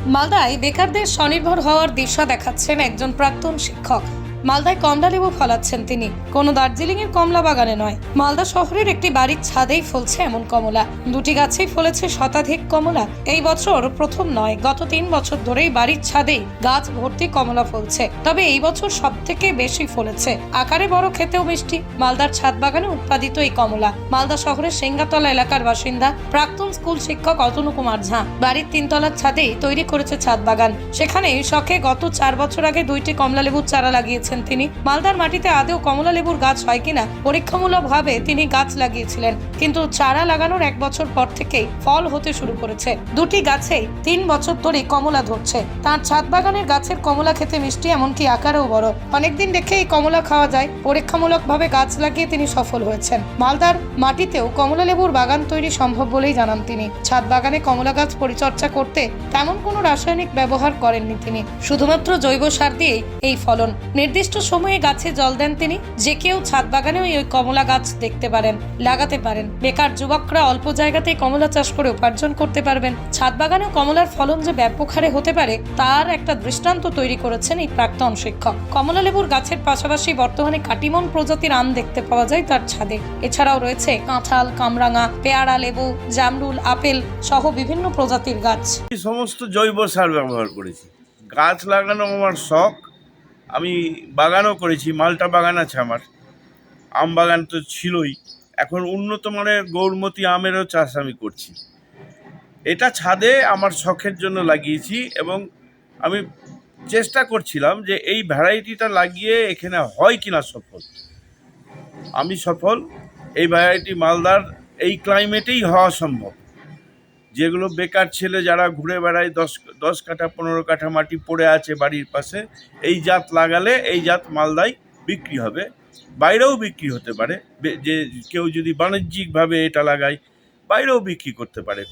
মালদায় বেকারদের স্বনির্ভর হওয়ার দিশা দেখাচ্ছেন একজন প্রাক্তন শিক্ষক। মালদায় কমলা লেবু ফলাচ্ছেন তিনি, কোনো দার্জিলিং এর কমলা বাগানে নয়। মালদা শহরের একটি বাড়ির ছাদেই ফলছে এমন কমলা। দুটি গাছেই ফলেছে শতাধিক কমলা। এই বছর প্রথম নয়, গত 3 বছর ধরেই বাড়ির ছাদেই গাছ ভর্তি কমলা ফলছে। তবে এই বছর সব থেকে বেশি ফলেছে, আকারে বড়, খেতেও মিষ্টি। মালদার ছাদ বাগানে উৎপাদিত এই কমলা মালদা শহরের সিঙ্গাতলা এলাকার বাসিন্দা প্রাক্তন স্কুল শিক্ষক অতনু কুমার ঝা বাড়ির 3 তলার ছাদেই তৈরি করেছে ছাদ বাগান। সেখানে শখে গত 4 বছর আগে 2টি কমলা লেবুর চারা লাগিয়েছেন তিনি। মালদার মাটিতে আদৌ কমলা লেবুর গাছ হয় কিনা পরীক্ষামূলকভাবে তিনি গাছ লাগিয়েছিলেন, কিন্তু চারা লাগানোর 1 বছর পর থেকেই ফল হতে শুরু করেছে। দুটি গাছেই 3 বছর ধরে কমলা ধরছে। তার ছাদ বাগানের গাছের কমলা খেতে মিষ্টি, এমনকি আকারেও বড়। অনেকদিন দেখে এই কমলা খাওয়া যায়। পরীক্ষামূলকভাবে গাছ লাগিয়ে তিনি সফল হয়েছেন। মালদার মাটিতেও কমলা লেবুর বাগান তৈরি সম্ভব বলেই জানান তিনি। ছাদ বাগানে কমলা গাছ পরিচর্যা করতে তেমন কোনো রাসায়নিক ব্যবহার করেননি তিনি, শুধুমাত্র জৈব সার দিয়েই এই ফলন। নির্দিষ্ট সময়ে গাছে জল দেন তিনি। যে কেউ ছাদ বাগানেও এই কমলা গাছ দেখতে পারেন, লাগাতে পারেন। বেকার যুবকরা অল্প জায়গাতেই কমলা চাষ করে উপার্জন করতে পারবেন। ছাদ বাগানেও কমলার ফলন যে ব্যাপক হারে হতে পারে তার একটা দৃষ্টান্ত তৈরি করেছেন এই প্রাক্তন শিক্ষক। কমলা লেবুর গাছের পাশাপাশি বর্তমানে কাটিমন প্রজাতির আম দেখতে পাওয়া যায় তার ছাদে। এছাড়াও রয়েছে কাঁঠাল, কামরাঙা, পেয়ারা, লেবু, জামরুল, আপেল সহ বিভিন্ন প্রজাতির গাছ। এই সমস্ত জৈব সার ব্যবহার করেছি। গাছ লাগানো আমার শখ, আমি বাগানও করেছি। মালটা বাগান আছে আমার, আম বাগান তো ছিলই। এখন উন্নত মানের গৌরমতি আমেরও চাষ আমি করছি। এটা ছাদে আমার শখের জন্য লাগিয়েছি এবং আমি চেষ্টা করছিলাম যে এই ভ্যারাইটিটা লাগিয়ে এখানে হয় কিনা সফল। আমি সফল। এই ভ্যারাইটি মালদার এই ক্লাইমেটেই হওয়া সম্ভব। যেগুলো বেকার ছেলে যারা ঘুরে বেড়ায়, 10 কাঠা 15 কাঠা মাটি পড়ে আছে বাড়ির পাশে, এই জাত লাগালে এই জাত মালদায় বিক্রি হবে, বাইরেও বিক্রি হতে পারে। যে কেউ যদি বাণিজ্যিকভাবে এটা লাগায় বাইরেও বিক্রি করতে পারে।